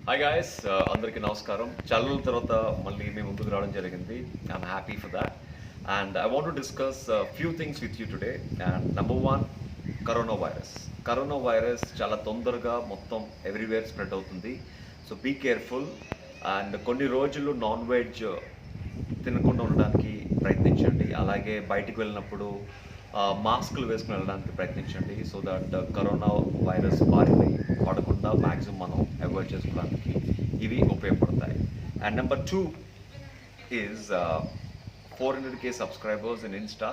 Hi guys, అందరికీ నమస్కారం. చాలా రోజుల తర్వాత మళ్ళీ మీ ముందుకు రావడం జరిగింది. I'm happy for that. And I want to discuss few things with you today. And number one, corona virus. కరోనా వైరస్ చాలా తొందరగా మొత్తం ఎవ్రీవేర్ స్ప్రెడ్ అవుతుంది. So be careful. అండ్ కొన్ని రోజులు నాన్ వెజ్ తినకుండా ఉండడానికి ప్రయత్నించండి. అలాగే బయటికి వెళ్ళినప్పుడు మాస్కులు వేసుకుని వెళ్ళడానికి ప్రయత్నించండి. సో దట్ కరోనా వైరస్ బారిన పడకుండా మ్యాక్సిమం మనం అవాయిడ్ చేసుకోవడానికి ఇవి ఉపయోగపడతాయి. And number two is 400K subscribers in Insta.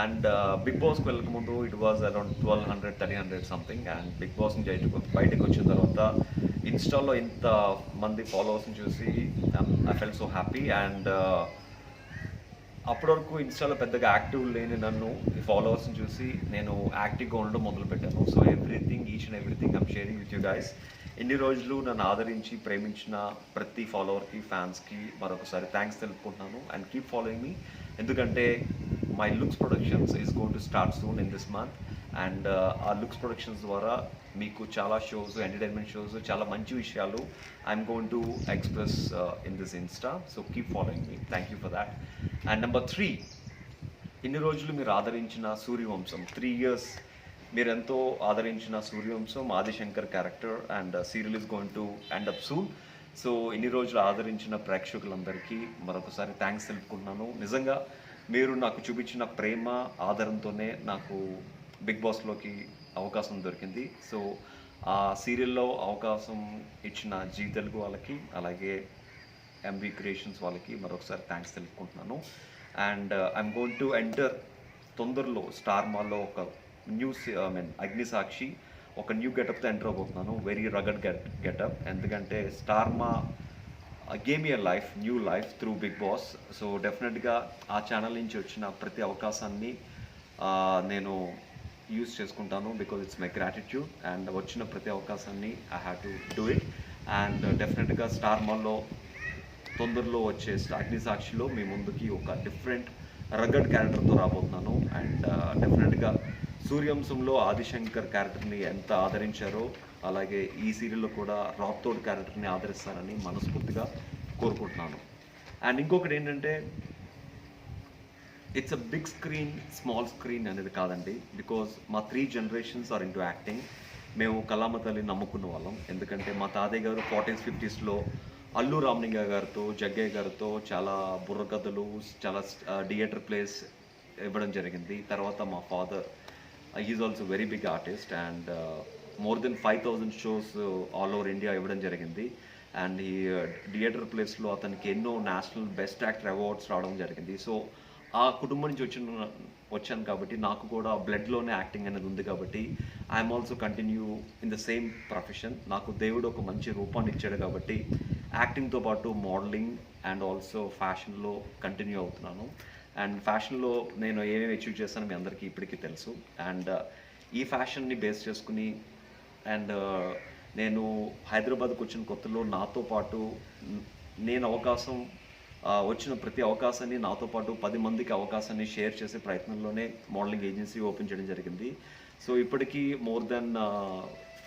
And Bigg బాస్కి వెళ్ళకముందు it was around 1200 1300 something. And Bigg Boss నుంచి బయటకు వచ్చిన తర్వాత ఇన్స్టాలో ఇంత మంది ఫాలోవర్స్ని చూసి I fell so happy. And అప్పటి వరకు ఇన్స్టాలో పెద్దగా యాక్టివ్ లేని నన్ను ఈ ఫాలోవర్స్ని చూసి నేను యాక్టివ్గా ఉండడం మొదలుపెట్టాను. So each and everything I'm sharing with you guys. ఇన్ని రోజులు నన్ను ఆదరించి ప్రేమించిన ప్రతి ఫాలోవర్కి, ఫ్యాన్స్కి మరొకసారి థ్యాంక్స్ తెలుపుకుంటున్నాను. అండ్ కీప్ ఫాలోయింగ్ మీ, ఎందుకంటే my looks productions is going to start soon in this month. And ఆ లుక్స్ ప్రొడక్షన్స్ ద్వారా మీకు చాలా షోస్, ఎంటర్టైన్మెంట్ షోస్, చాలా మంచి విషయాలు I'm going to express in this Insta. So keep following me. Thank you for that. And number three, ఇన్ని రోజులు మీరు ఆదరించిన సూర్యవంశం, 3 years మీరు ఎంతో ఆదరించిన Suryavamsham, Adishankar character and serial is going to end up soon. So ఇన్ని రోజులు ఆదరించిన ప్రేక్షకులందరికీ మరొకసారి థ్యాంక్స్ తెలుపుకుంటున్నాను. నిజంగా మీరు నాకు చూపించిన ప్రేమ, ఆదరంతోనే నాకు బిగ్ బాస్లోకి అవకాశం దొరికింది. సో ఆ సీరియల్లో అవకాశం ఇచ్చిన జీ తెలుగు వాళ్ళకి, అలాగే ఎంబీ క్రియేషన్స్ వాళ్ళకి మరొకసారి థ్యాంక్స్ తెలుపుకుంటున్నాను. And I'm going to enter తొందరలో స్టార్ మాల్లో ఒక అగ్నిసాక్షి ఒక న్యూ గెటప్తో ఎంటర్ అవబోతున్నాను. Very rugged getup. ఎందుకంటే star Maa game your life, new life through Bigg Boss. So డెఫినెట్గా ఆ ఛానల్ నుంచి వచ్చిన ప్రతి అవకాశాన్ని నేను యూజ్ చేసుకుంటాను. Because it's my gratitude. And వచ్చిన ప్రతి అవకాశాన్ని I have to do it. And డెఫినెట్గా స్టార్ మాల్లో తొందరలో వచ్చే అగ్నిసాక్షిలో మీ ముందుకి ఒక డిఫరెంట్ రగడ్ క్యారెక్టర్తో రాబోతున్నాను. అండ్ డెఫినెట్గా సూర్యంశంలో ఆదిశంకర్ క్యారెక్టర్ని ఎంత ఆదరించారో, అలాగే ఈ సీరియల్లో కూడా రాథోడ్ క్యారెక్టర్ని ఆదరిస్తారని మనస్ఫూర్తిగా కోరుకుంటున్నాను. అండ్ ఇంకొకటి ఏంటంటే, it's a big screen, small screen అనేది కాదండి. బికాజ్ మా 3 generations ఆర్ ఇంటూ యాక్టింగ్. మేము కళామతల్ని నమ్ముకున్న వాళ్ళం. ఎందుకంటే మా తాతయ్య గారు 40s 50sలో అల్లు రామలింగ గారితో, జగ్గయ్య గారితో చాలా బుర్రకథలు, చాలా థియేటర్ ప్లేస్ ఇవ్వడం జరిగింది. తర్వాత మా father, is also very big artist. And more then 5000 shows all over India ఇవ్వడం జరిగింది. అండ్ ఈ థియేటర్ ప్లేస్లో అతనికి ఎన్నో నేషనల్ బెస్ట్ యాక్టర్ అవార్డ్స్ రావడం జరిగింది. సో ఆ కుటుంబం నుంచి వచ్చాను కాబట్టి నాకు కూడా బ్లడ్లోనే యాక్టింగ్ అనేది ఉంది. కాబట్టి I'm also continue in the same profession. నాకు దేవుడు ఒక మంచి రూపాన్ని ఇచ్చాడు కాబట్టి యాక్టింగ్తో పాటు మోడలింగ్ అండ్ ఆల్సో ఫ్యాషన్లో కంటిన్యూ అవుతున్నాను. అండ్ ఫ్యాషన్లో నేను ఏమేమి అచీవ్ చేస్తానో మీ అందరికీ ఇప్పటికీ తెలుసు. అండ్ ఈ ఫ్యాషన్ని బేస్ చేసుకుని అండ్ నేను హైదరాబాద్కి వచ్చిన కొత్తలో నాతో పాటు నేను వచ్చిన ప్రతి అవకాశాన్ని నాతో పాటు 10 మందికి అవకాశాన్ని షేర్ చేసే ప్రయత్నంలోనే మోడలింగ్ ఏజెన్సీ ఓపెన్ చేయడం జరిగింది. సో ఇప్పటికీ మోర్ దెన్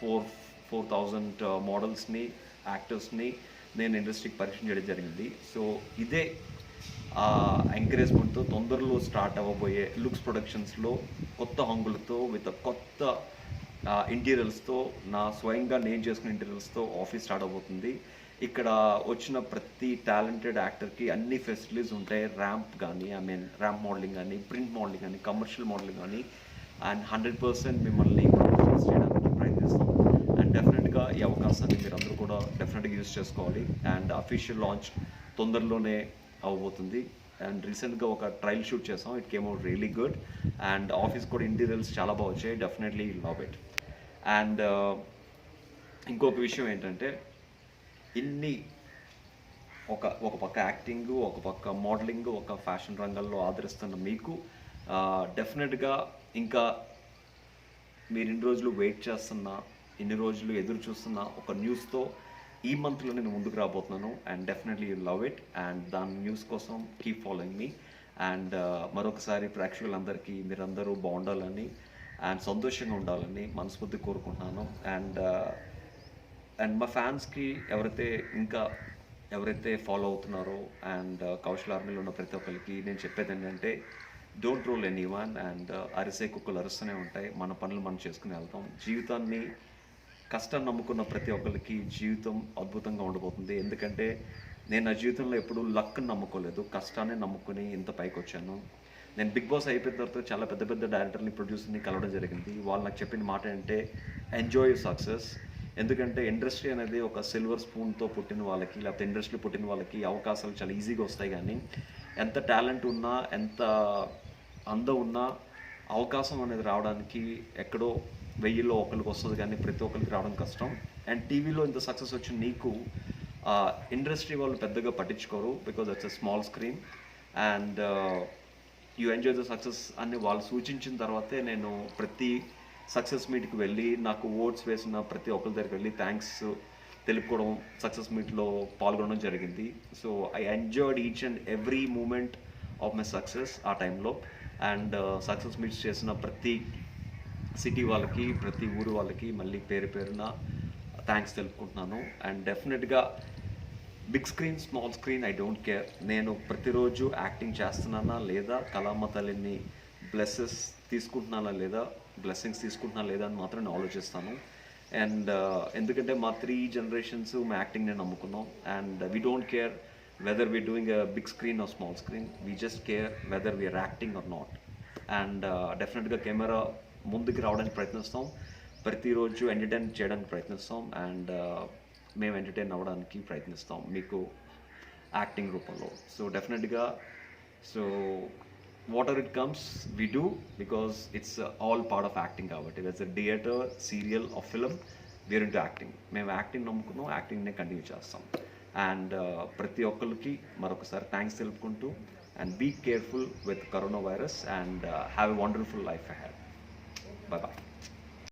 4,000 మోడల్స్ని, యాక్టర్స్ని నేను ఇండస్ట్రీకి పరిచయం చేయడం జరిగింది. సో ఇదే ఎంకరేజ్మెంట్తో తొందరలో స్టార్ట్ అవ్వబోయే లుక్స్ ప్రొడక్షన్స్లో కొత్త హంగులతో, విత్ కొత్త ఇంటీరియల్స్తో, నా స్వయంగా నేను చేసుకున్న ఇంటీరియల్స్తో ఆఫీస్ స్టార్ట్ అవబోతుంది. ఇక్కడ వచ్చిన ప్రతి టాలెంటెడ్ యాక్టర్కి అన్ని ఫెసిలిటీస్ ఉంటాయి. ర్యాంప్ కానీ, ర్యాంప్ మోడలింగ్ కానీ, ప్రింట్ మోడలింగ్ కానీ, కమర్షియల్ మోడలింగ్ కానీ. అండ్ 100% మిమ్మల్ని చేయడానికి ప్రయత్నిస్తాం. అండ్ డెఫినెట్గా ఈ అవకాశాన్ని మీరు అందరూ కూడా డెఫినెట్గా యూజ్ చేసుకోవాలి. అండ్ అఫీషియల్ లాంచ్ తొందరలోనే అవ్వబోతుంది. అండ్ రీసెంట్గా ఒక ట్రయల్ షూట్ చేసాం. It came out really good. And office కూడా ఇంటీరియల్స్ చాలా బాగా వచ్చాయి. Definitely love it. అండ్ ఇంకొక విషయం ఏంటంటే, ఇన్ని ఒక పక్క యాక్టింగ్, ఒక పక్క మోడలింగ్, ఒక ఫ్యాషన్ రంగంలో ఆదరిస్తున్న మీకు డెఫినెట్గా ఇంకా మీరు ఇన్ని రోజులు వెయిట్ చేస్తున్న, ఇన్ని రోజులు ఎదురు చూస్తున్న ఒక న్యూస్తో ఈ మంత్లో నేను ముందుకు రాబోతున్నాను. And definitely you love it. And దాని న్యూస్ కోసం కీప్ ఫాలోయింగ్ మీ. అండ్ మరొకసారి ప్రేక్షకులందరికీ మీరందరూ బాగుండాలని అండ్ సంతోషంగా ఉండాలని మనస్ఫూర్తి కోరుకుంటున్నాను. అండ్ అండ్ మా ఫ్యాన్స్కి ఎవరైతే ఫాలో అవుతున్నారో అండ్ కౌశల్ ఆర్మీలో ఉన్న ప్రతి ఒక్కరికి నేను చెప్పేది ఏంటంటే don't roll any one and అరిసే కుక్కలు అరుస్తూనే ఉంటాయి, మన పనులు మనం చేసుకుని వెళ్తాం. జీవితాన్ని కష్టాన్ని నమ్ముకున్న ప్రతి ఒక్కరికి జీవితం అద్భుతంగా ఉండబోతుంది. ఎందుకంటే నేను నా జీవితంలో ఎప్పుడూ లక్ని నమ్ముకోలేదు, కష్టాన్ని నమ్ముకుని ఇంత పైకి వచ్చాను. నేను బిగ్ బాస్ అయిపోయిన తర్వాత చాలా పెద్ద పెద్ద డైరెక్టర్ని, ప్రొడ్యూసర్ని కలవడం జరిగింది. వాళ్ళు నాకు చెప్పిన మాట ఏంటంటే ఎంజాయ్ సక్సెస్. ఎందుకంటే ఇండస్ట్రీ అనేది ఒక సిల్వర్ స్పూన్తో పుట్టిన వాళ్ళకి, లేకపోతే ఇండస్ట్రీ పుట్టిన వాళ్ళకి అవకాశాలు చాలా ఈజీగా వస్తాయి. కానీ ఎంత టాలెంట్ ఉన్నా, ఎంత అందం ఉన్నా, అవకాశం అనేది రావడానికి ఎక్కడో 1000లో ఒకరికి వస్తుంది, కానీ ప్రతి ఒక్కరికి రావడం కష్టం. అండ్ టీవీలో ఇంత సక్సెస్ వచ్చిన నీకు ఇండస్ట్రీ వాళ్ళు పెద్దగా పట్టించుకోరు, because it's a small screen and you enjoy the success అని వాళ్ళు సూచించిన తర్వాతే నేను ప్రతి సక్సెస్ మీట్కి వెళ్ళి, నాకు ఓట్స్ వేసిన ప్రతి ఒక్కరి దగ్గరికి వెళ్ళి థ్యాంక్స్ తెలుపుకోవడం, సక్సెస్ మీట్లో పాల్గొనడం జరిగింది. So I enjoyed each and every moment of my success ఆ టైంలో. అండ్ సక్సెస్ మీట్స్ చేసిన ప్రతి సిటీ వాళ్ళకి, ప్రతి ఊరు వాళ్ళకి మళ్ళీ పేరు పేరున థ్యాంక్స్ తెలుపుకుంటున్నాను. అండ్ డెఫినెట్గా big screen, small screen, I don't care. నేను ప్రతిరోజు యాక్టింగ్ చేస్తున్నానా లేదా, కళామ తల్లిని బ్లెస్సెస్ తీసుకుంటున్నానా లేదా, బ్లెస్సింగ్స్ తీసుకుంటున్నా లేదా అని మాత్రం నేను ఆలోచిస్తాను. అండ్ ఎందుకంటే మా 3 generations మా యాక్టింగ్ నేను నమ్ముకున్నాం. And we don't care whether we doing a big screen or small screen, we just care whether we're acting or not. And definitely camera ముందుకు రావడానికి ప్రయత్నిస్తాం, ప్రతిరోజు ఎంటర్టైన్ చేయడానికి ప్రయత్నిస్తాం. అండ్ మేము ఎంటర్టైన్ అవ్వడానికి ప్రయత్నిస్తాం మీకు యాక్టింగ్ రూపంలో. So definitely, so whatever it comes we do, because it's all part of acting. కాబట్టి whether's a theatre, serial or film, we're into acting. మేము యాక్టింగ్ నమ్ముకున్నాం, యాక్టింగ్నే కంటిన్యూ చేస్తాం. అండ్ ప్రతి ఒక్కరికి మరొకసారి థ్యాంక్స్ తెలుపుకుంటూ, and be careful with corona virus and have a wonderful life ahead. Bye bye.